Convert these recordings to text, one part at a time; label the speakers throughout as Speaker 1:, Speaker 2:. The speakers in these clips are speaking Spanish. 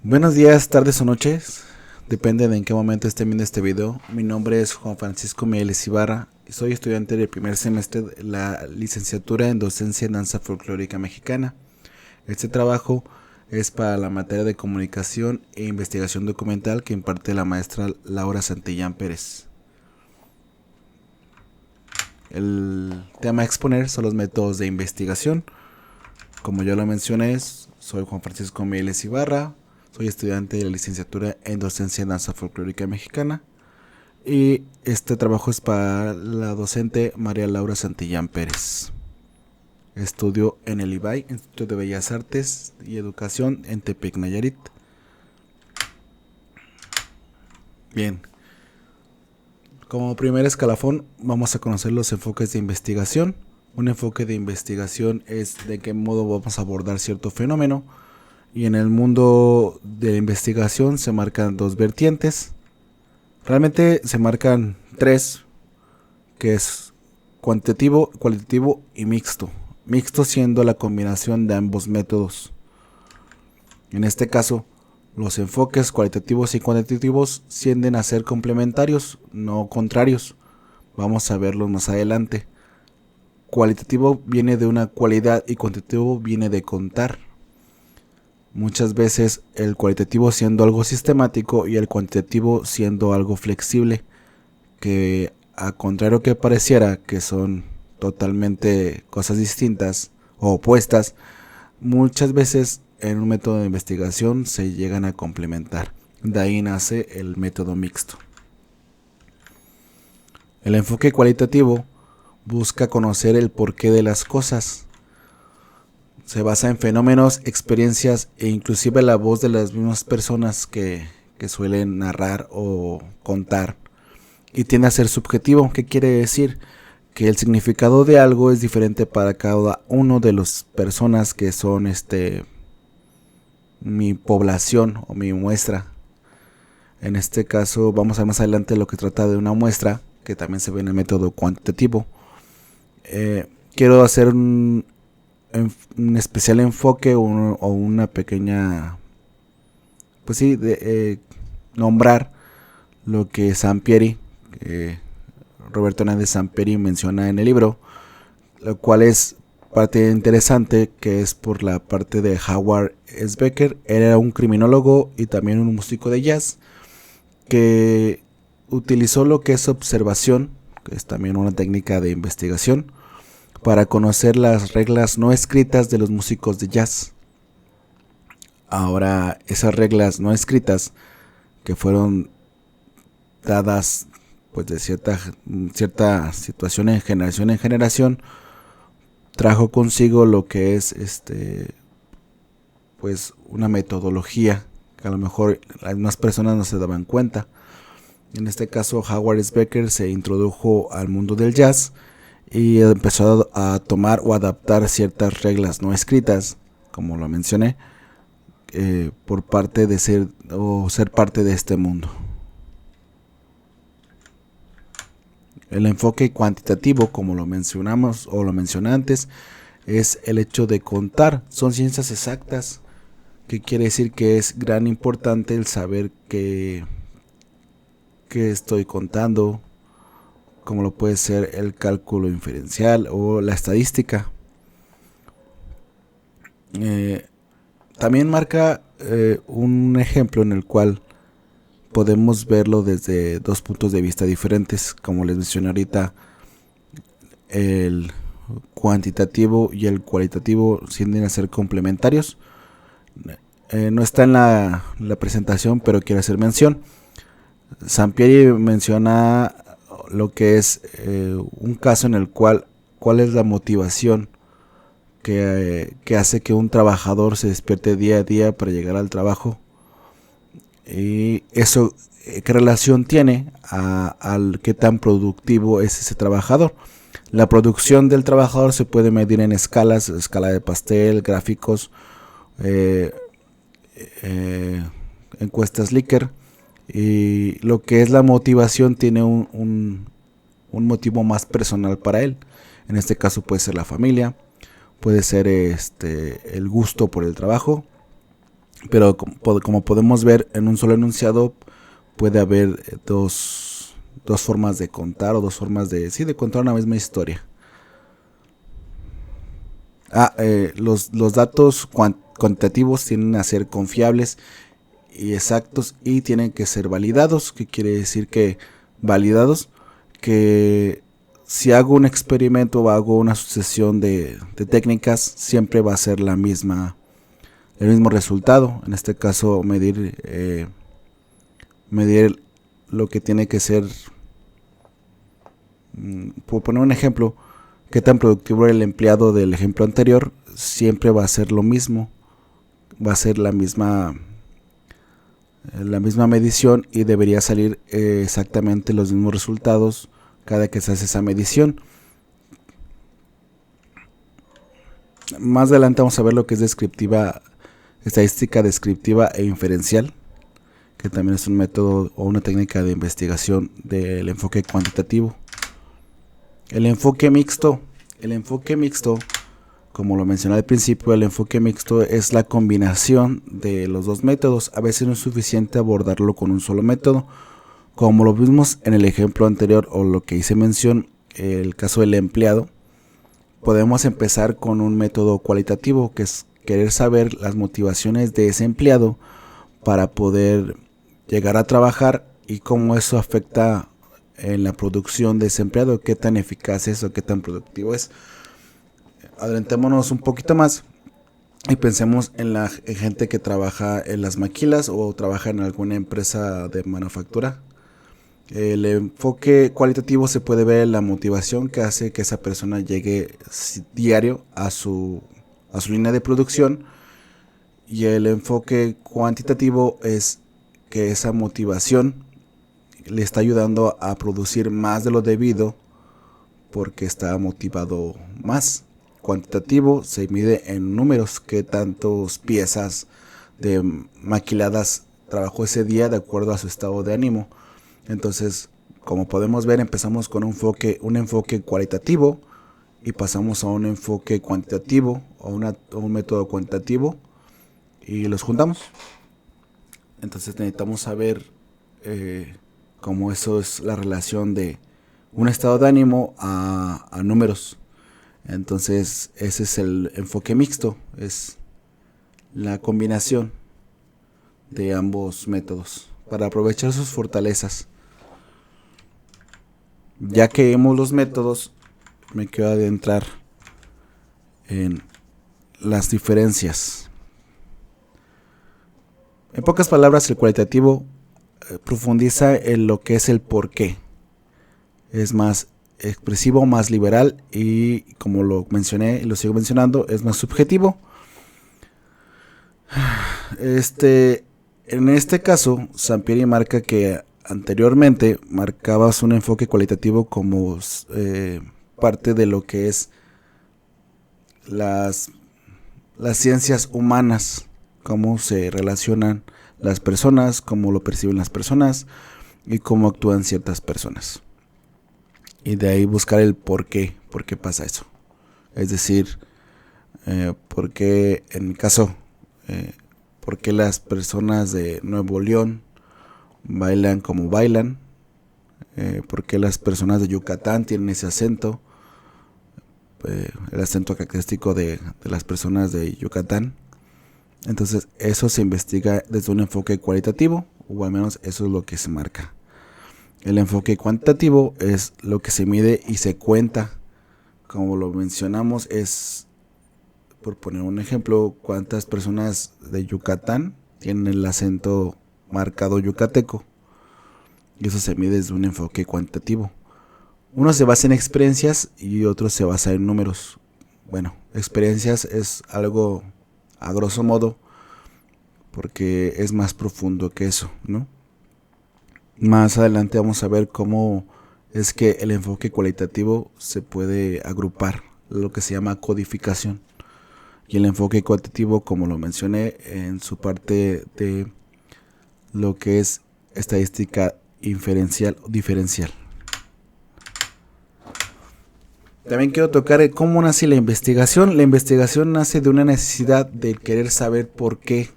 Speaker 1: Buenos días, tardes o noches, depende de en qué momento estén viendo este video. Mi nombre es Juan Francisco Mieles Ibarra y soy estudiante del primer semestre de la licenciatura en docencia en danza folclórica mexicana. Este trabajo es para la materia de comunicación e investigación documental que imparte la maestra Laura Santillán Pérez. El tema a exponer son los métodos de investigación. Como ya lo mencioné, soy Juan Francisco Mieles Ibarra. Soy estudiante de la licenciatura en docencia en danza folclórica mexicana y este trabajo es para la docente María Laura Santillán Pérez. Estudio en el IBAI, Instituto de Bellas Artes y Educación en Tepic, Nayarit. Bien, como primer escalafón vamos a conocer los enfoques de investigación. Un enfoque de investigación es de qué modo vamos a abordar cierto fenómeno. Y en el mundo de la investigación se marcan dos vertientes. Realmente se marcan tres, que es cuantitativo, cualitativo y mixto. Mixto siendo la combinación de ambos métodos. En este caso, los enfoques cualitativos y cuantitativos tienden a ser complementarios, no contrarios. Vamos a verlo más adelante. Cualitativo viene de una cualidad y cuantitativo viene de contar. Muchas veces el cualitativo siendo algo sistemático y el cuantitativo siendo algo flexible, que a contrario que pareciera que son totalmente cosas distintas o opuestas, muchas veces en un método de investigación se llegan a complementar. De ahí nace el método mixto. El enfoque cualitativo busca conocer el porqué de las cosas. Se basa en fenómenos, experiencias e inclusive la voz de las mismas personas que suelen narrar o contar. Y tiende a ser subjetivo. ¿Qué quiere decir? Que el significado de algo es diferente para cada uno de las personas que son mi población o mi muestra. En este caso vamos a ver más adelante lo que trata de una muestra, que también se ve en el método cuantitativo. Quiero hacer un especial enfoque o una pequeña, pues sí, nombrar lo que Sampieri, Roberto Hernández Sampieri menciona en el libro, lo cual es parte interesante, que es por la parte de Howard S. Becker. Era un criminólogo y también un músico de jazz que utilizó lo que es observación, que es también una técnica de investigación, para conocer las reglas no escritas de los músicos de jazz. Ahora, esas reglas no escritas que fueron dadas pues de cierta situación en generación, trajo consigo lo que es pues una metodología que a lo mejor algunas personas no se daban cuenta. En este caso, Howard S. Becker se introdujo al mundo del jazz y empezó a tomar o adaptar ciertas reglas no escritas, como lo mencioné, por parte de ser parte de este mundo. El enfoque cuantitativo, como lo mencionamos o lo mencioné antes, es el hecho de contar. Son ciencias exactas, que quiere decir que es gran importante el saber qué estoy contando, como lo puede ser el cálculo inferencial o la estadística. También marca un ejemplo en el cual podemos verlo desde dos puntos de vista diferentes. Como les mencioné ahorita, el cuantitativo y el cualitativo tienden a ser complementarios. No está en la presentación, pero quiero hacer mención. Sampieri menciona lo que es un caso en el cual, cuál es la motivación que hace que un trabajador se despierte día a día para llegar al trabajo, y eso qué relación tiene al qué tan productivo es ese trabajador. La producción del trabajador se puede medir en escalas, escala de pastel, gráficos, encuestas Likert. Y lo que es la motivación tiene un motivo más personal para él. En este caso puede ser la familia, puede ser el gusto por el trabajo, Pero como podemos ver en un solo enunciado, puede haber dos formas de contar o dos formas de contar una misma historia. Los datos cuantitativos tienen a ser confiables y exactos y tienen que ser validados. ¿Qué quiere decir que validados? Que si hago un experimento o hago una sucesión de técnicas, siempre va a ser el mismo resultado. En este caso, medir lo que tiene que ser. Por poner un ejemplo, qué tan productivo era el empleado del ejemplo anterior, siempre va a ser lo mismo. Va a ser la misma medición y debería salir exactamente los mismos resultados cada que se hace esa medición. Más adelante vamos a ver lo que es estadística descriptiva e inferencial, que también es un método o una técnica de investigación del enfoque cuantitativo. El enfoque mixto, como lo mencioné al principio, el enfoque mixto es la combinación de los dos métodos. A veces no es suficiente abordarlo con un solo método, como lo vimos en el ejemplo anterior o lo que hice mención, el caso del empleado. Podemos empezar con un método cualitativo, que es querer saber las motivaciones de ese empleado para poder llegar a trabajar y cómo eso afecta en la producción de ese empleado, qué tan eficaz es o qué tan productivo es. Adelantémonos un poquito más y pensemos en la gente que trabaja en las maquilas o trabaja en alguna empresa de manufactura. El enfoque cualitativo se puede ver en la motivación que hace que esa persona llegue diario a su línea de producción, y el enfoque cuantitativo es que esa motivación le está ayudando a producir más de lo debido porque está motivado más. Cuantitativo se mide en números, qué tantas piezas de maquiladas trabajó ese día de acuerdo a su estado de ánimo. Entonces, como podemos ver, empezamos con un enfoque cualitativo y pasamos a un enfoque cuantitativo o un método cuantitativo y los juntamos. Entonces necesitamos saber cómo eso es la relación de un estado de ánimo a números. Entonces ese es el enfoque mixto, es la combinación de ambos métodos para aprovechar sus fortalezas. Ya que vemos los métodos, me quiero adentrar en las diferencias. En pocas palabras, el cualitativo profundiza en lo que es el porqué. Es más expresivo, más liberal y, como lo mencioné y lo sigo mencionando, es más subjetivo. En este caso, Sampieri marca que anteriormente marcabas un enfoque cualitativo como parte de lo que es las ciencias humanas, cómo se relacionan las personas, cómo lo perciben las personas y cómo actúan ciertas personas. Y de ahí buscar el por qué pasa eso. Es decir, por qué, en mi caso, por qué las personas de Nuevo León bailan como bailan, por qué las personas de Yucatán tienen ese acento, el acento característico de las personas de Yucatán. Entonces eso se investiga desde un enfoque cualitativo, o al menos eso es lo que se marca. El enfoque cuantitativo es lo que se mide y se cuenta. Como lo mencionamos, es, por poner un ejemplo, cuántas personas de Yucatán tienen el acento marcado yucateco. Y eso se mide desde un enfoque cuantitativo. Uno se basa en experiencias y otro se basa en números. Bueno, experiencias es algo a grosso modo, porque es más profundo que eso, ¿no? Más adelante vamos a ver cómo es que el enfoque cualitativo se puede agrupar, lo que se llama codificación. Y el enfoque cuantitativo, como lo mencioné, en su parte de lo que es estadística inferencial o diferencial. También quiero tocar cómo nace la investigación. La investigación nace de una necesidad de querer saber por qué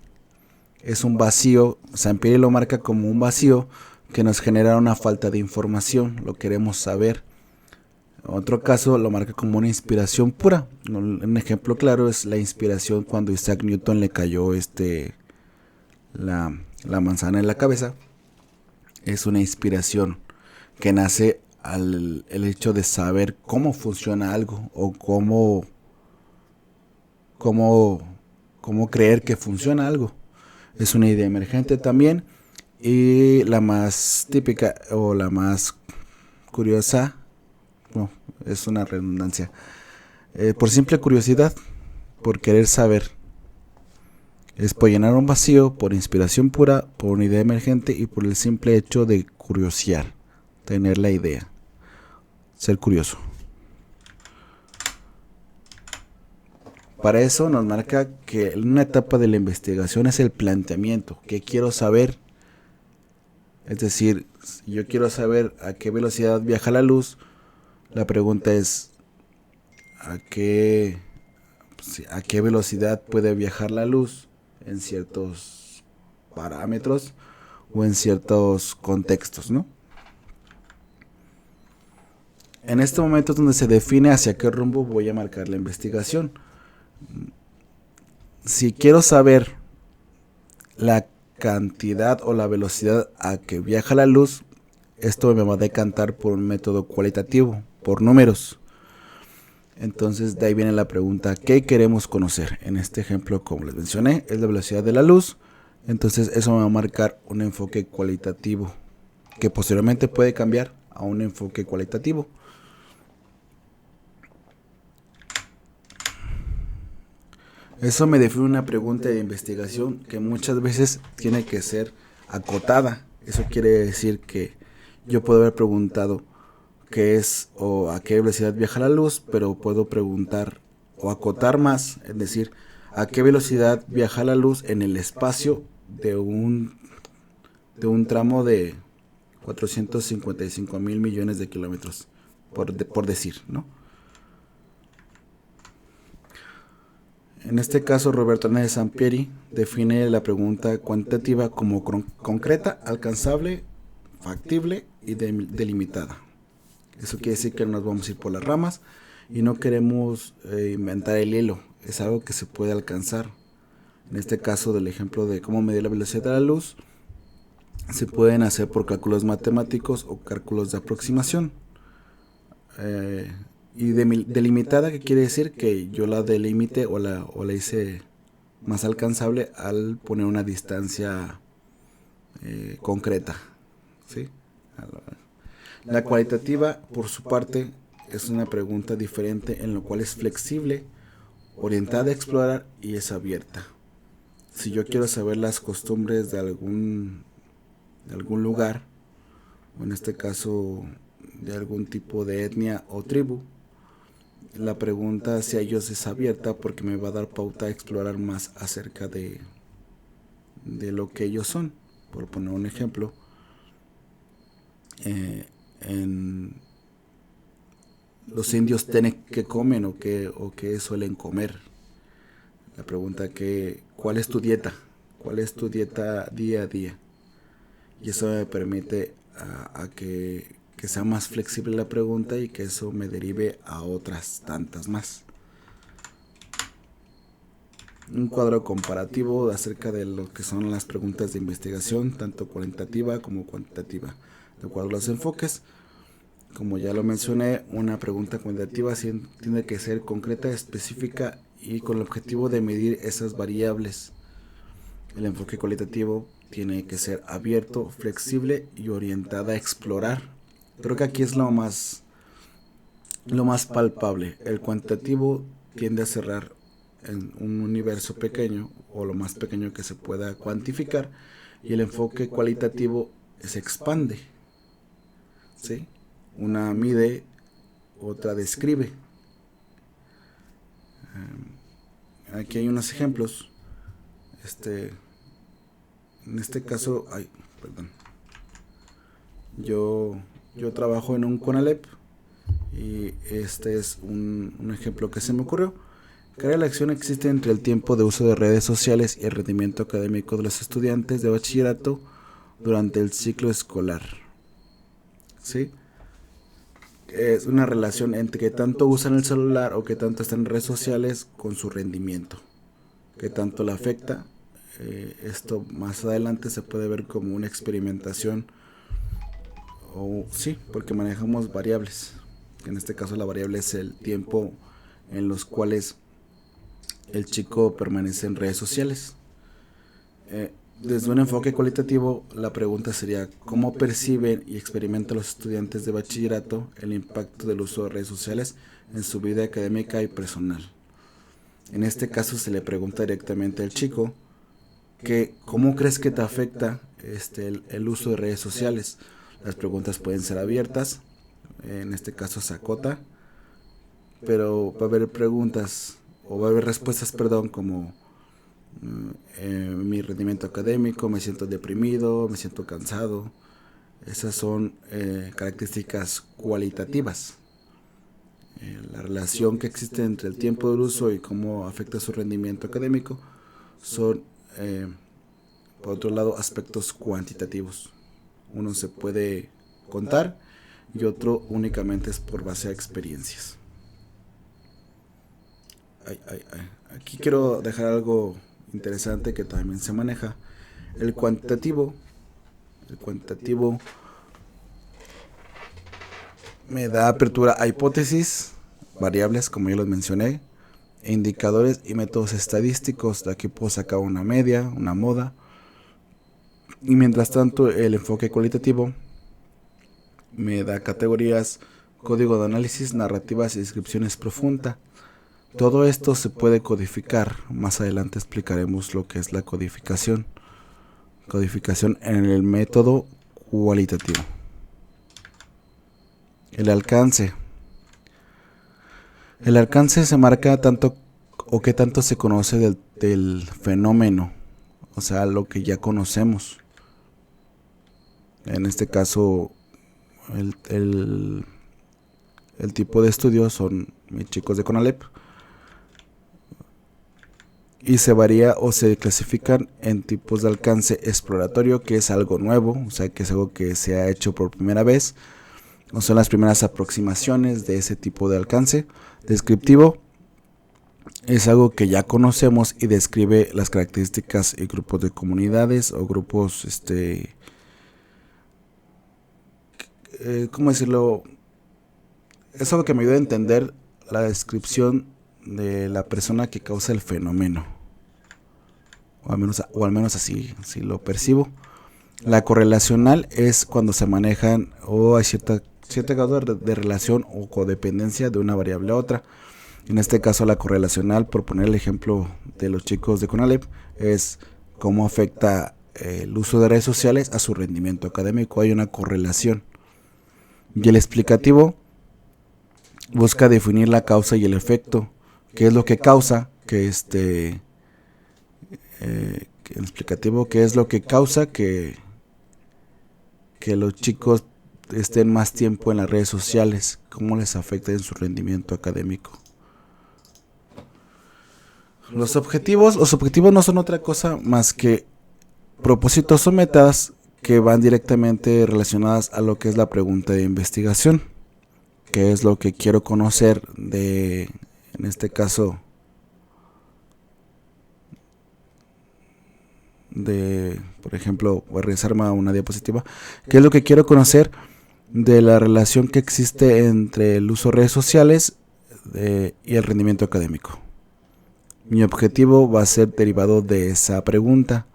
Speaker 1: es un vacío, Sampieri lo marca como un vacío que nos genera una falta de información, lo queremos saber. Otro caso lo marca como una inspiración pura. Un ejemplo claro es la inspiración cuando Isaac Newton le cayó la manzana en la cabeza. Es una inspiración que nace el hecho de saber cómo funciona algo o cómo creer que funciona algo. Es una idea emergente también. Y la más típica o la más curiosa, no, es una redundancia, por simple curiosidad, por querer saber. Es por llenar un vacío, por inspiración pura, por una idea emergente y por el simple hecho de curiosear, tener la idea, ser curioso. Para eso nos marca que una etapa de la investigación es el planteamiento, que quiero saber. Es decir, yo quiero saber a qué velocidad viaja la luz. La pregunta es a qué velocidad puede viajar la luz en ciertos parámetros o en ciertos contextos, ¿no? En este momento es donde se define hacia qué rumbo voy a marcar la investigación. Si quiero saber la cantidad o la velocidad a que viaja la luz, esto me va a decantar por un método cualitativo, por números. Entonces de ahí viene la pregunta, ¿qué queremos conocer? En este ejemplo, como les mencioné, es la velocidad de la luz. Entonces eso me va a marcar un enfoque cualitativo, que posteriormente puede cambiar a un enfoque cualitativo. Eso me define una pregunta de investigación que muchas veces tiene que ser acotada. Eso quiere decir que yo puedo haber preguntado qué es o a qué velocidad viaja la luz, pero puedo preguntar o acotar más, es decir, a qué velocidad viaja la luz en el espacio de un tramo de 455,000 millones de kilómetros, por decir, ¿no? En este caso, Roberto Hernández Sampieri define la pregunta cuantitativa como concreta, alcanzable, factible y delimitada. Eso quiere decir que no nos vamos a ir por las ramas y no queremos inventar el hilo. Es algo que se puede alcanzar. En este caso del ejemplo de cómo medir la velocidad de la luz, se pueden hacer por cálculos matemáticos o cálculos de aproximación. Y delimitada, que quiere decir que yo la delimité o la hice más alcanzable al poner una distancia concreta, ¿sí? La cualitativa, por su parte, es una pregunta diferente en lo cual es flexible, orientada a explorar y es abierta. Si yo quiero saber las costumbres de algún lugar, o en este caso de algún tipo de etnia o tribu, la pregunta hacia ellos es abierta porque me va a dar pauta a explorar más acerca de lo que ellos son. Por poner un ejemplo, en los indios Tenec, ¿qué comen o qué suelen comer? La pregunta ¿cuál es tu dieta? ¿Cuál es tu dieta día a día? Y eso me permite a que sea más flexible la pregunta y que eso me derive a otras tantas más. Un cuadro comparativo acerca de lo que son las preguntas de investigación, tanto cualitativa como cuantitativa. De acuerdo a los enfoques, como ya lo mencioné, una pregunta cuantitativa tiene que ser concreta, específica y con el objetivo de medir esas variables. El enfoque cualitativo tiene que ser abierto, flexible y orientada a explorar. Creo que aquí es lo más palpable. El cuantitativo tiende a cerrar en un universo pequeño o lo más pequeño que se pueda cuantificar, y el enfoque cualitativo se expande, ¿sí? Una mide, otra describe. Aquí hay unos ejemplos. En este caso, yo trabajo en un CONALEP y este es un ejemplo que se me ocurrió. ¿Qué relación existe entre el tiempo de uso de redes sociales y el rendimiento académico de los estudiantes de bachillerato durante el ciclo escolar? ¿Sí? Es una relación entre qué tanto usan el celular o qué tanto están en redes sociales con su rendimiento. ¿Qué tanto le afecta? Esto más adelante se puede ver como una experimentación, o sí, porque manejamos variables. En este caso la variable es el tiempo en los cuales el chico permanece en redes sociales. Desde un enfoque cualitativo, la pregunta sería: ¿cómo perciben y experimentan los estudiantes de bachillerato el impacto del uso de redes sociales en su vida académica y personal? En este caso se le pregunta directamente al chico que ¿cómo crees que te afecta el uso de redes sociales? Las preguntas pueden ser abiertas, en este caso se acota, pero va a haber preguntas o va a haber respuestas, perdón, como mi rendimiento académico, me siento deprimido, me siento cansado. Esas son características cualitativas. La relación que existe entre el tiempo del uso y cómo afecta su rendimiento académico son, por otro lado, aspectos cuantitativos. Uno se puede contar y otro únicamente es por base a experiencias. Aquí quiero dejar algo interesante que también se maneja. El cuantitativo me da apertura a hipótesis, variables como yo les mencioné, e indicadores y métodos estadísticos. De aquí puedo sacar una media, una moda. Y mientras tanto el enfoque cualitativo me da categorías, código de análisis, narrativas y descripciones profundas. Todo esto se puede codificar. Más adelante explicaremos lo que es la codificación. Codificación en el método cualitativo. El alcance. El alcance se marca tanto o qué tanto se conoce del fenómeno, o sea, lo que ya conocemos. En este caso, el tipo de estudios son mis chicos de CONALEP. Y se varía o se clasifican en tipos de alcance exploratorio, que es algo nuevo, o sea, que es algo que se ha hecho por primera vez, o son las primeras aproximaciones de ese tipo de alcance. Descriptivo es algo que ya conocemos y describe las características y grupos de comunidades o grupos, ¿cómo decirlo? Es algo que me ayuda a entender la descripción de la persona que causa el fenómeno, o al menos así lo percibo. La correlacional es cuando se manejan o hay cierto grado de relación o codependencia de una variable a otra. En este caso la correlacional, por poner el ejemplo de los chicos de CONALEP, es cómo afecta el uso de redes sociales a su rendimiento académico. Hay una correlación. Y el explicativo busca definir la causa y el efecto. ¿Qué es lo que causa que el explicativo, qué es lo que causa que los chicos estén más tiempo en las redes sociales? ¿Cómo les afecta en su rendimiento académico? Los objetivos no son otra cosa más que propósitos o metas que van directamente relacionadas a lo que es la pregunta de investigación. ¿Qué es lo que quiero conocer en este caso, por ejemplo, voy a regresarme a una diapositiva? ¿Qué es lo que quiero conocer de la relación que existe entre el uso de redes sociales y el rendimiento académico? Mi objetivo va a ser derivado de esa pregunta.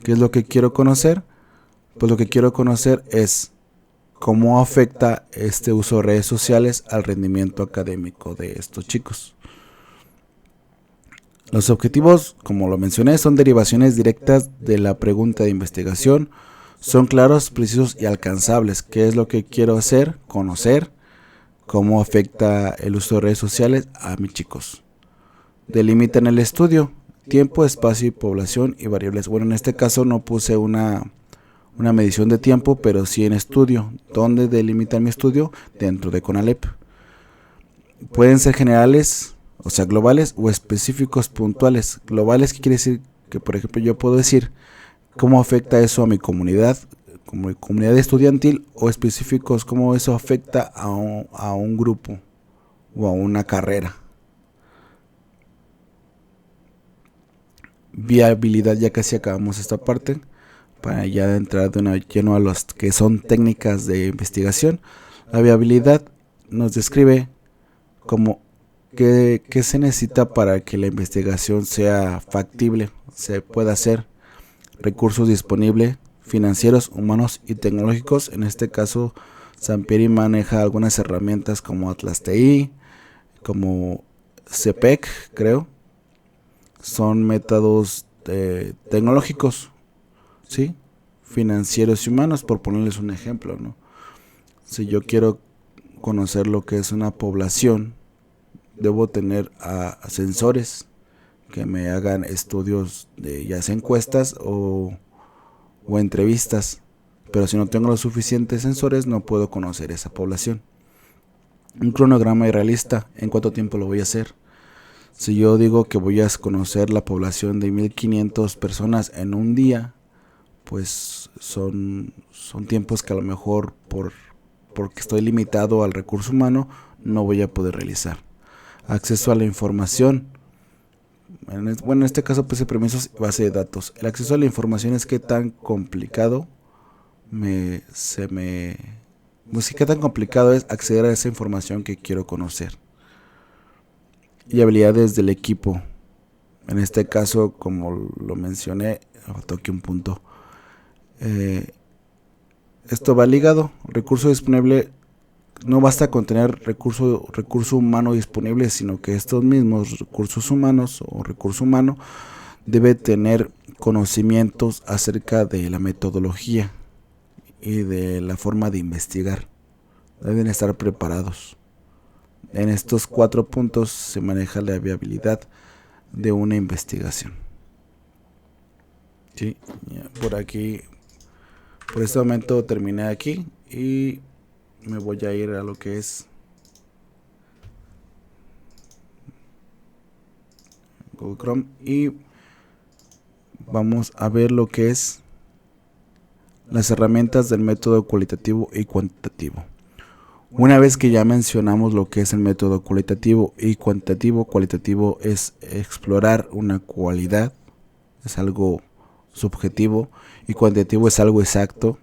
Speaker 1: ¿Qué es lo que quiero conocer? Pues lo que quiero conocer es cómo afecta este uso de redes sociales al rendimiento académico de estos chicos. Los objetivos, como lo mencioné, son derivaciones directas de la pregunta de investigación. Son claros, precisos y alcanzables. ¿Qué es lo que quiero hacer? Conocer cómo afecta el uso de redes sociales a mis chicos. Delimitan el estudio, tiempo, espacio y población y variables. Bueno, en este caso no puse una medición de tiempo, pero sí en estudio. ¿Dónde delimitar mi estudio? Dentro de CONALEP. Pueden ser generales O sea, globales o específicos puntuales. Globales, ¿qué quiere decir? Que, por ejemplo, yo puedo decir cómo afecta eso a mi comunidad, como mi comunidad estudiantil, o específicos, cómo eso afecta a un grupo o a una carrera. Viabilidad, ya casi acabamos esta parte, para ya entrar de una lleno a los que son técnicas de investigación. La viabilidad nos describe como qué se necesita para que la investigación sea factible, se pueda hacer, recursos disponibles, financieros, humanos y tecnológicos. En este caso, Sampieri maneja algunas herramientas como Atlas TI, como CPEC, creo. Son métodos tecnológicos, ¿sí? Financieros y humanos, por ponerles un ejemplo, ¿no? Si yo quiero conocer lo que es una población, debo tener a sensores que me hagan estudios de ya sea encuestas o entrevistas, pero si no tengo los suficientes sensores no puedo conocer esa población. Un cronograma irrealista, ¿en cuánto tiempo lo voy a hacer? Si yo digo que voy a conocer la población de 1500 personas en un día, pues son tiempos que a lo mejor porque estoy limitado al recurso humano no voy a poder realizar. Acceso a la información. En este caso pues el permiso es base de datos. El acceso a la información es qué tan complicado qué tan complicado es acceder a esa información que quiero conocer. Y habilidades del equipo. En este caso, como lo mencioné, toqué un punto. Esto va ligado. Recurso disponible. No basta con tener recurso humano disponible, sino que estos mismos recursos humanos o recurso humano debe tener conocimientos acerca de la metodología y de la forma de investigar. Deben estar preparados. En estos 4 puntos se maneja la viabilidad de una investigación. Sí, por aquí, por este momento terminé aquí y me voy a ir a lo que es Google Chrome y vamos a ver lo que es las herramientas del método cualitativo y cuantitativo. Una vez que ya mencionamos lo que es el método cualitativo y cuantitativo, cualitativo es explorar una cualidad, es algo subjetivo, y cuantitativo es algo exacto,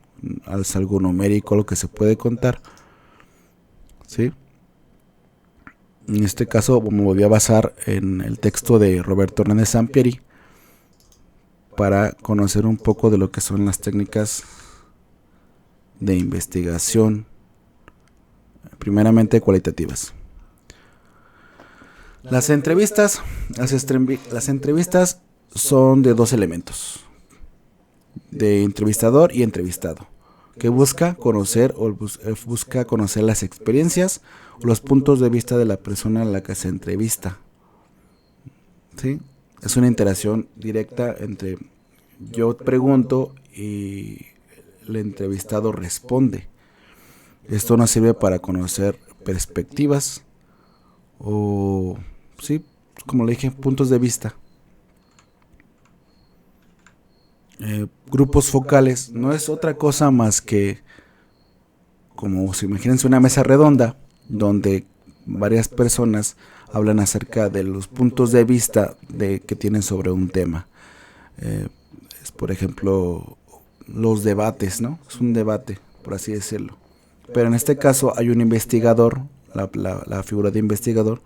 Speaker 1: es algo numérico, lo que se puede contar, ¿sí? En este caso me voy a basar en el texto de Roberto Hernández Sampieri para conocer un poco de lo que son las técnicas de investigación, primeramente cualitativas. Las entrevistas son de 2 elementos, de entrevistador y entrevistado, que busca conocer las experiencias o los puntos de vista de la persona a la que se entrevista. ¿Sí? Es una interacción directa entre yo pregunto y el entrevistado responde. Esto nos sirve para conocer perspectivas o, sí, como le dije, puntos de vista. Grupos focales no es otra cosa más que, como si imagínense una mesa redonda donde varias personas hablan acerca de los puntos de vista que tienen sobre un tema. Es, por ejemplo, los debates, ¿no? Es un debate, por así decirlo. Pero en este caso hay un investigador, la figura de investigador,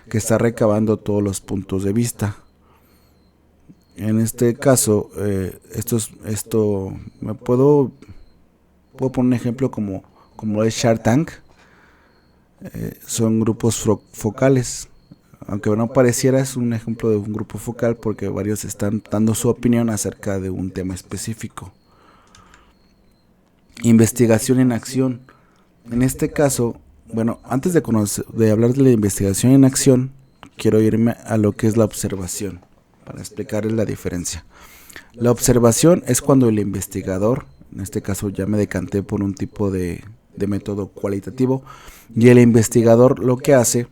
Speaker 1: que está recabando todos los puntos de vista. En este caso, me puedo poner un ejemplo como es Shark Tank. Son grupos focales. Aunque no pareciera, es un ejemplo de un grupo focal porque varios están dando su opinión acerca de un tema específico. Investigación en acción. En este caso, bueno, antes de hablar de la investigación en acción, quiero irme a lo que es la observación, para explicarles la diferencia. La observación es cuando el investigador, en este caso ya me decanté por un tipo de método cualitativo, y el investigador lo que hace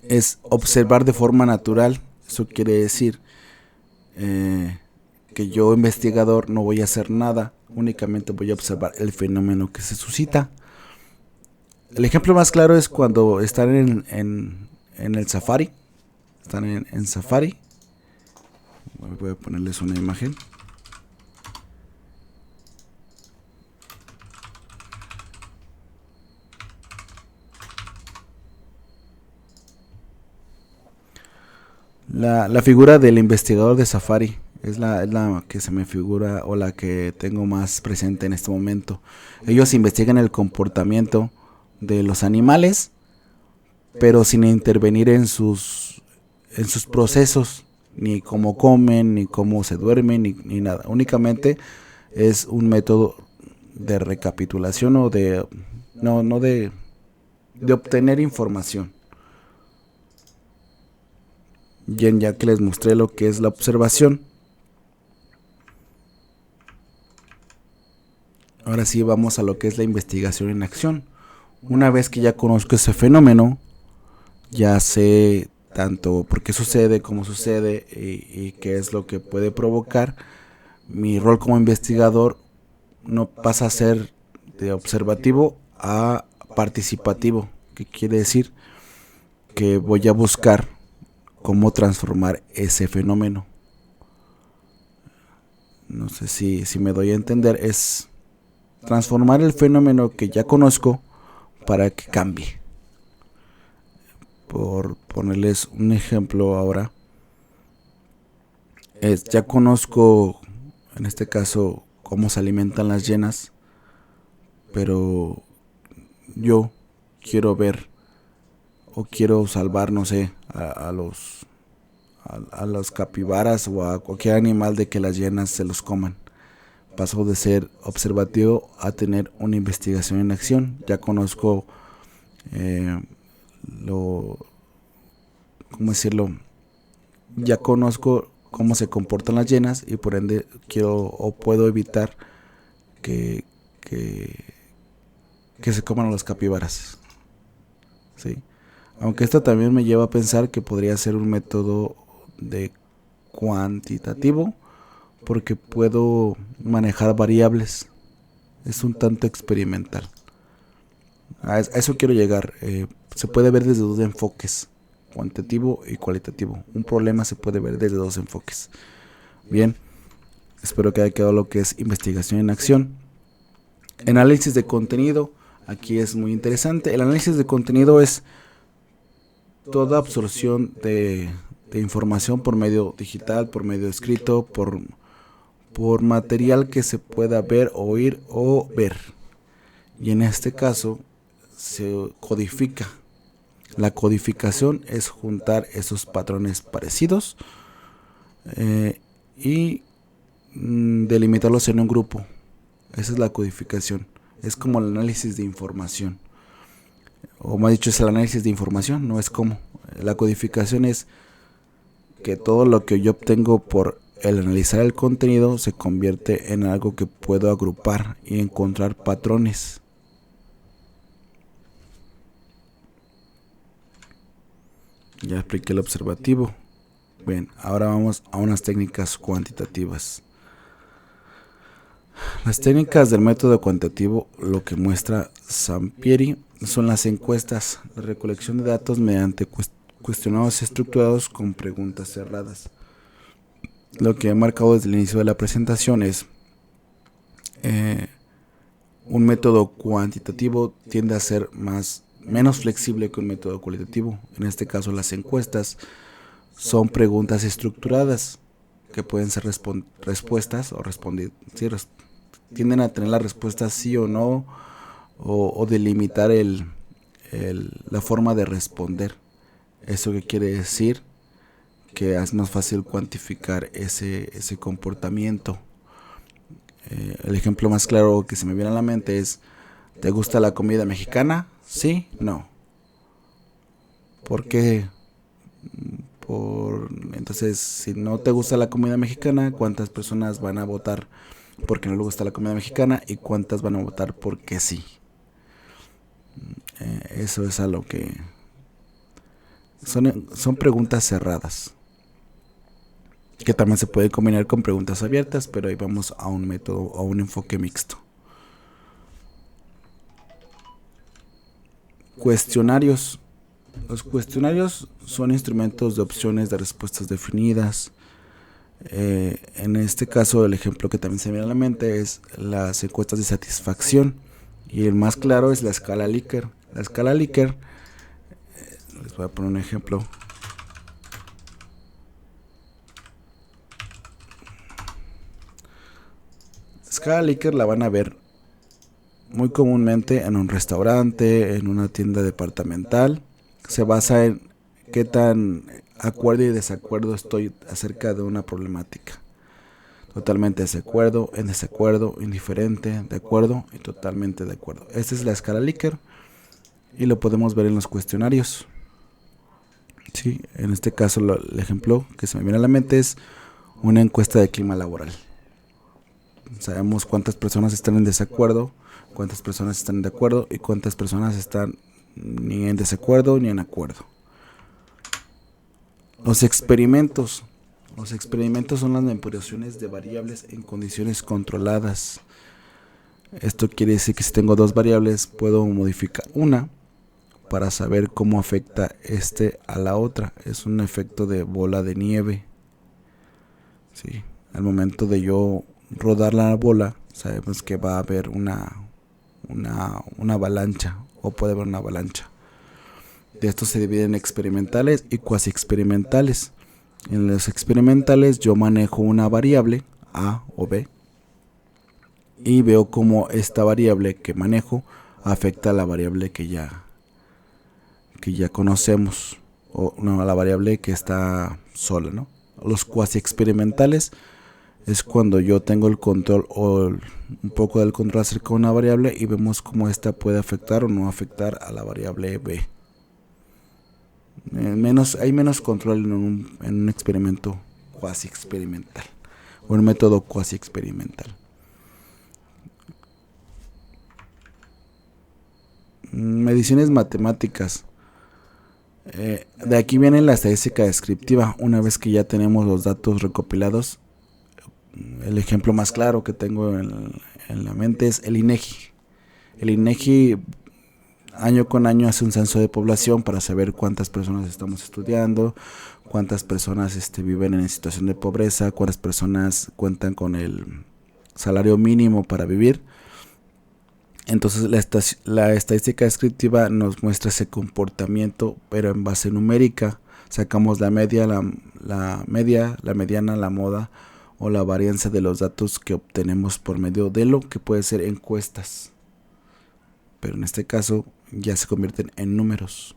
Speaker 1: es observar de forma natural. Eso quiere decir que yo, investigador, no voy a hacer nada, únicamente voy a observar el fenómeno que se suscita. El ejemplo más claro es cuando están en el Safari. Están en Safari. Voy a ponerles una imagen. La figura del investigador de Safari es la que se me figura o la que tengo más presente en este momento. Ellos investigan el comportamiento de los animales, pero sin intervenir en sus procesos, ni cómo comen, ni cómo se duermen, ni nada. Únicamente es un método de recapitulación o de obtener información. Bien, ya que les mostré lo que es la observación, ahora sí vamos a lo que es la investigación en acción. Una vez que ya conozco ese fenómeno, ya sé tanto por qué sucede, cómo sucede y qué es lo que puede provocar. Mi rol como investigador no pasa a ser de observativo a participativo, que quiere decir que voy a buscar cómo transformar ese fenómeno. No sé si me doy a entender, es transformar el fenómeno que ya conozco para que cambie. Por ponerles un ejemplo ahora, ya conozco en este caso cómo se alimentan las hienas, pero yo quiero ver o quiero salvar, no sé, a los capibaras o a cualquier animal de que las hienas se los coman. Paso de ser observativo a tener una investigación en acción. Ya conozco ¿cómo decirlo? Ya conozco cómo se comportan las hienas y por ende quiero o puedo evitar que se coman a los capibaras. ¿Sí? Aunque esto también me lleva a pensar que podría ser un método de cuantitativo, porque puedo manejar variables. Es un tanto experimental. A eso quiero llegar. Se puede ver desde dos enfoques, cuantitativo y cualitativo. Un problema se puede ver desde dos enfoques. Bien, espero que haya quedado lo que es investigación en acción. Análisis de contenido. Aquí es muy interesante. El análisis de contenido es toda absorción de información por medio digital, por medio escrito, por material que se pueda ver, oír o ver. Y en este caso se codifica. La codificación es juntar esos patrones parecidos y delimitarlos en un grupo. Esa es la codificación. Es como el análisis de información. O más dicho, es el análisis de información, no es como. La codificación es que todo lo que yo obtengo por el analizar el contenido se convierte en algo que puedo agrupar y encontrar patrones. Ya expliqué el observativo. Bien, ahora vamos a unas técnicas cuantitativas. Las técnicas del método cuantitativo, lo que muestra Sampieri, son las encuestas, la recolección de datos mediante cuestionarios estructurados con preguntas cerradas. Lo que he marcado desde el inicio de la presentación es un método cuantitativo tiende a ser menos flexible que un método cualitativo. En este caso, las encuestas son preguntas estructuradas que pueden ser respuestas o tienden a tener la respuesta sí o no o delimitar la forma de responder. ¿Eso qué quiere decir? Que es más fácil cuantificar ese comportamiento. El ejemplo más claro que se me viene a la mente es: ¿te gusta la comida mexicana? ¿Sí? ¿No? ¿Por qué? Entonces, si no te gusta la comida mexicana, ¿cuántas personas van a votar porque no le gusta la comida mexicana y cuántas van a votar porque sí? Eso es a lo que Son preguntas cerradas, que también se puede combinar con preguntas abiertas, pero ahí vamos a un método, a un enfoque mixto. Cuestionarios. Los cuestionarios son instrumentos de opciones de respuestas definidas. En este caso, el ejemplo que también se me viene a la mente es las encuestas de satisfacción. Y el más claro es la escala Likert. La escala Likert, les voy a poner un ejemplo. La escala Likert la van a ver muy comúnmente en un restaurante, en una tienda departamental. Se basa en qué tan acuerdo y desacuerdo estoy acerca de una problemática. Totalmente desacuerdo, en desacuerdo, indiferente, de acuerdo y totalmente de acuerdo. Esta es la escala Likert y lo podemos ver en los cuestionarios. Sí, en este caso el ejemplo que se me viene a la mente es una encuesta de clima laboral. Sabemos cuántas personas están en desacuerdo, cuántas personas están de acuerdo y cuántas personas están ni en desacuerdo ni en acuerdo. Los experimentos. Los experimentos son las manipulaciones de variables en condiciones controladas. Esto quiere decir que si tengo dos variables, puedo modificar una para saber cómo afecta a la otra. Es un efecto de bola de nieve. Sí, al momento de yo rodar la bola, sabemos que va a haber una avalancha, o puede haber una avalancha. De estos se dividen experimentales y cuasi experimentales. En los experimentales yo manejo una variable A o B y veo cómo esta variable que manejo afecta a la variable que ya conocemos, o no, a la variable que está sola, ¿no? Los cuasi experimentales es cuando yo tengo el control o un poco del control acerca de una variable y vemos cómo esta puede afectar o no afectar a la variable B. Hay menos control en un experimento cuasi experimental o un método cuasi experimental. Mediciones matemáticas. De aquí viene la estadística descriptiva. Una vez que ya tenemos los datos recopilados, el ejemplo más claro que tengo en la mente es el INEGI. El INEGI año con año hace un censo de población para saber cuántas personas estamos estudiando, cuántas personas viven en situación de pobreza, cuántas personas cuentan con el salario mínimo para vivir. Entonces la estadística descriptiva nos muestra ese comportamiento, pero en base numérica. Sacamos la media, la mediana, la moda o la varianza de los datos que obtenemos por medio de lo que puede ser encuestas. Pero en este caso ya se convierten en números.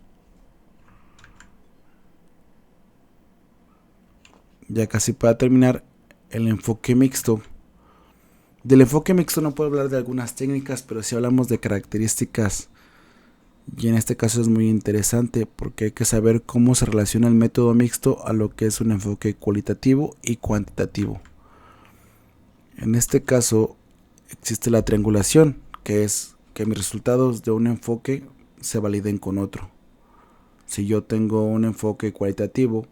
Speaker 1: Ya casi para terminar, el enfoque mixto. Del enfoque mixto no puedo hablar de algunas técnicas, pero sí hablamos de características. Y en este caso es muy interesante porque hay que saber cómo se relaciona el método mixto a lo que es un enfoque cualitativo y cuantitativo. En este caso existe la triangulación, que es que mis resultados de un enfoque se validen con otro. Si yo tengo un enfoque cualitativo,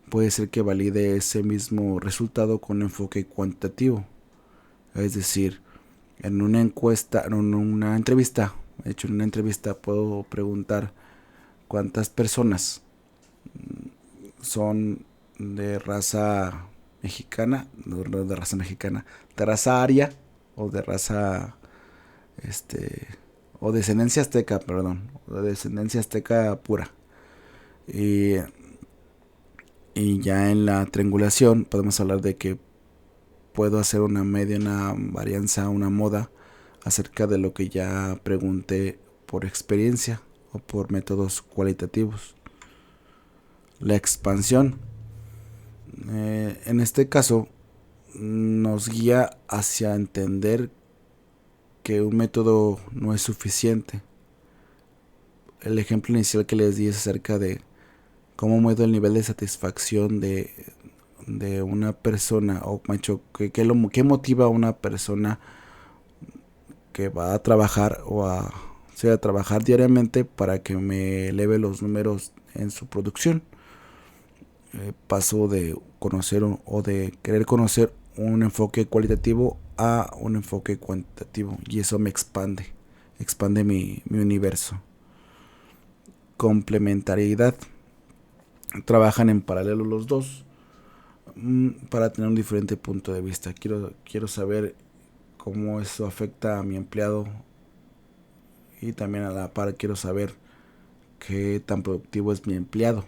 Speaker 1: puede ser que valide ese mismo resultado con un enfoque cuantitativo. Es decir, en una encuesta, en una entrevista, de hecho en una entrevista puedo preguntar cuántas personas son de raza mexicana, no de raza mexicana, de raza aria o de raza o descendencia azteca, perdón, o de descendencia azteca pura. Y ya en la triangulación podemos hablar de que puedo hacer una media, una varianza, una moda acerca de lo que ya pregunté por experiencia o por métodos cualitativos. La expansión, en este caso, nos guía hacia entender que un método no es suficiente. El ejemplo inicial que les di es acerca de cómo mido el nivel de satisfacción de una persona, o qué motiva a una persona que va a trabajar o a trabajar diariamente para que me eleve los números en su producción. Paso de conocer o de querer conocer un enfoque cualitativo a un enfoque cuantitativo, y eso me expande mi universo. Complementariedad. Trabajan en paralelo los dos para tener un diferente punto de vista. Quiero saber cómo eso afecta a mi empleado, y también a la par quiero saber qué tan productivo es mi empleado.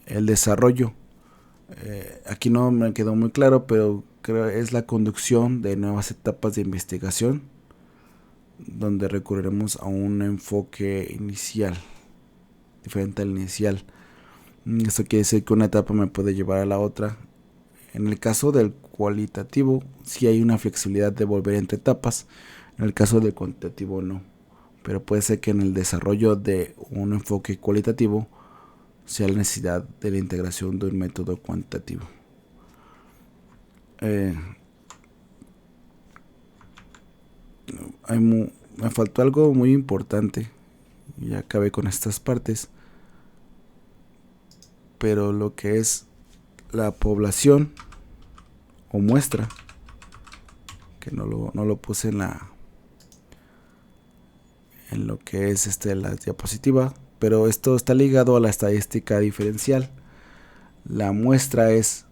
Speaker 1: El desarrollo. Aquí no me quedó muy claro, pero creo es la conducción de nuevas etapas de investigación, donde recurriremos a un enfoque inicial, diferente al inicial. Esto quiere decir que una etapa me puede llevar a la otra. En el caso del cualitativo, sí hay una flexibilidad de volver entre etapas. En el caso del cuantitativo, no. Pero puede ser que en el desarrollo de un enfoque cualitativo sea la necesidad de la integración de un método cuantitativo. Me faltó algo muy importante. Ya acabé con estas partes. Pero lo que es la población o muestra, que no lo puse en lo que es la diapositiva, pero esto está ligado a la estadística diferencial. La muestra es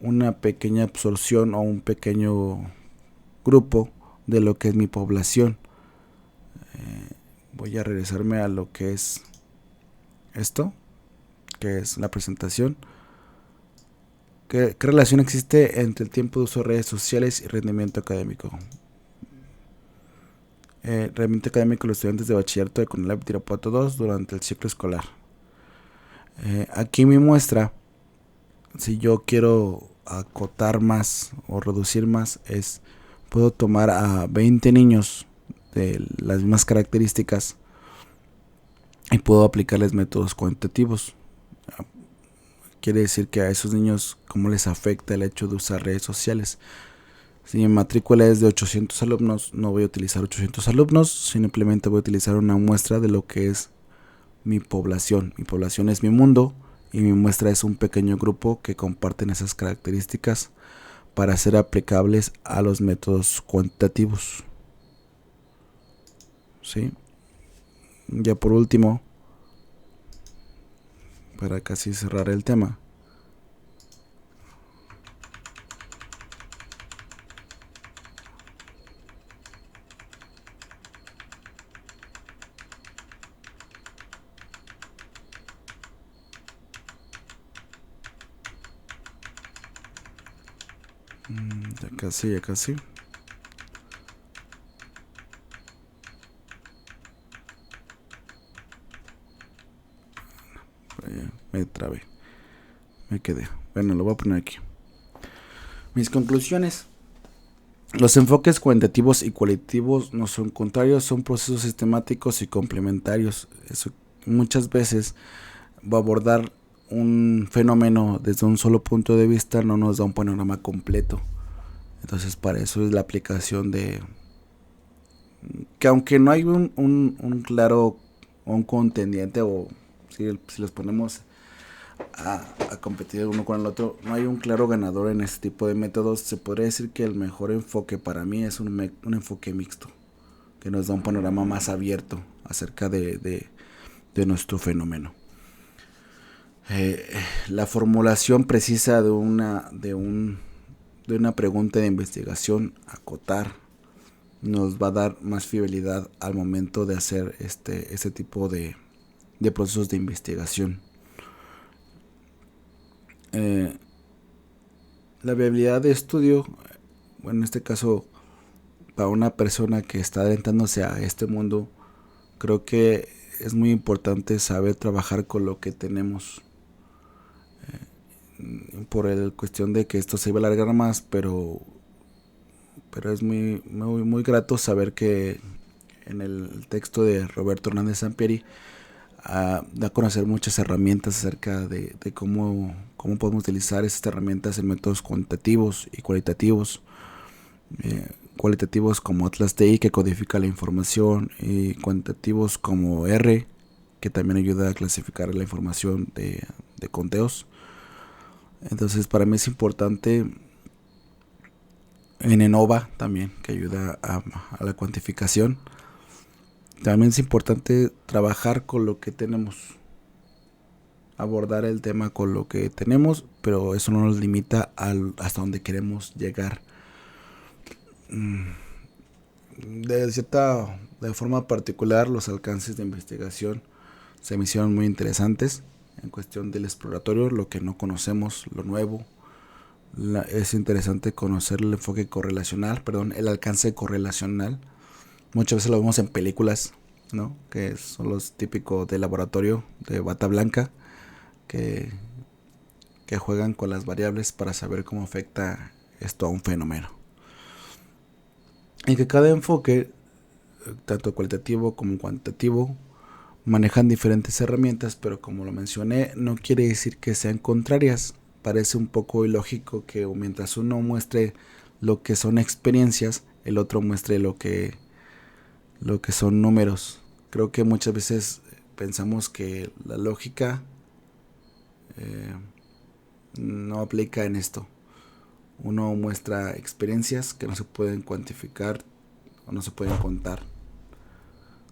Speaker 1: una pequeña absorción o un pequeño grupo de lo que es mi población. Voy a regresarme a lo que es esto, que es la presentación. ¿Qué relación existe entre el tiempo de uso de redes sociales y rendimiento académico? Rendimiento académico de los estudiantes de bachillerato de CONALEP Irapuato 2 durante el ciclo escolar. Aquí mi muestra, si yo quiero acotar más o reducir más, puedo tomar a 20 niños de las mismas características y puedo aplicarles métodos cuantitativos. Quiere decir que a esos niños, ¿cómo les afecta el hecho de usar redes sociales? Si mi matrícula es de 800 alumnos, no voy a utilizar 800 alumnos, simplemente voy a utilizar una muestra de lo que es mi población. Mi población es mi mundo y mi muestra es un pequeño grupo que comparten esas características para ser aplicables a los métodos cuantitativos. ¿Sí? Ya por último, para casi cerrar el tema, ya casi. Me trabé, me quedé. Bueno, lo voy a poner aquí. Mis conclusiones. Los enfoques cuantitativos y cualitativos no son contrarios, son procesos sistemáticos y complementarios. Eso muchas veces va a abordar un fenómeno desde un solo punto de vista, no nos da un panorama completo. Entonces para eso es la aplicación de que, aunque no hay un claro un contendiente, o si los ponemos a competir uno con el otro, no hay un claro ganador en este tipo de métodos. Se podría decir que el mejor enfoque para mí es un enfoque mixto, que nos da un panorama más abierto acerca de nuestro fenómeno. La formulación precisa de una pregunta de investigación, acotar, nos va a dar más fiabilidad al momento de hacer este tipo de procesos de investigación. La viabilidad de estudio, bueno, en este caso, para una persona que está adentrándose a este mundo, creo que es muy importante saber trabajar con lo que tenemos. Por la cuestión de que esto se iba a alargar más, pero es muy grato saber que en el texto de Roberto Hernández Sampieri da a conocer muchas herramientas acerca de cómo podemos utilizar estas herramientas en métodos cuantitativos y cualitativos. Cualitativos como Atlas TI, que codifica la información, y cuantitativos como R, que también ayuda a clasificar la información de conteos. Entonces para mí es importante en ENOVA también, que ayuda a la cuantificación. También es importante trabajar con lo que tenemos, abordar el tema con lo que tenemos, pero eso no nos limita hasta donde queremos llegar. De forma particular, los alcances de investigación se me hicieron muy interesantes en cuestión del exploratorio, lo que no conocemos, lo nuevo. Es interesante conocer el enfoque correlacional, el alcance correlacional. Muchas veces lo vemos en películas, ¿no? Que son los típicos de laboratorio, de bata blanca, que juegan con las variables para saber cómo afecta esto a un fenómeno. Y que cada enfoque, tanto cualitativo como cuantitativo, manejan diferentes herramientas, pero como lo mencioné, no quiere decir que sean contrarias. Parece un poco ilógico que mientras uno muestre lo que son experiencias, el otro muestre lo que son números. Creo que muchas veces pensamos que la lógica no aplica en esto. Uno muestra experiencias que no se pueden cuantificar o no se pueden contar,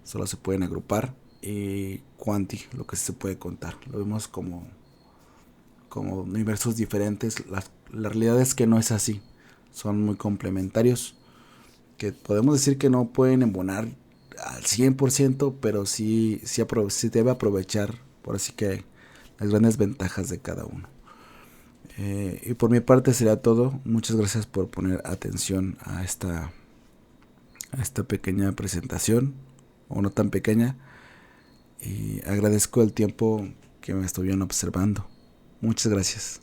Speaker 1: solo se pueden agrupar, y cuanti, lo que sí se puede contar. Lo vemos como universos diferentes. La realidad es que no es así, son muy complementarios, que podemos decir que no pueden embonar al 100%, pero sí debe aprovechar, por así que, las grandes ventajas de cada uno. Y por mi parte sería todo. Muchas gracias por poner atención a esta pequeña presentación, o no tan pequeña, y agradezco el tiempo que me estuvieron observando. Muchas gracias.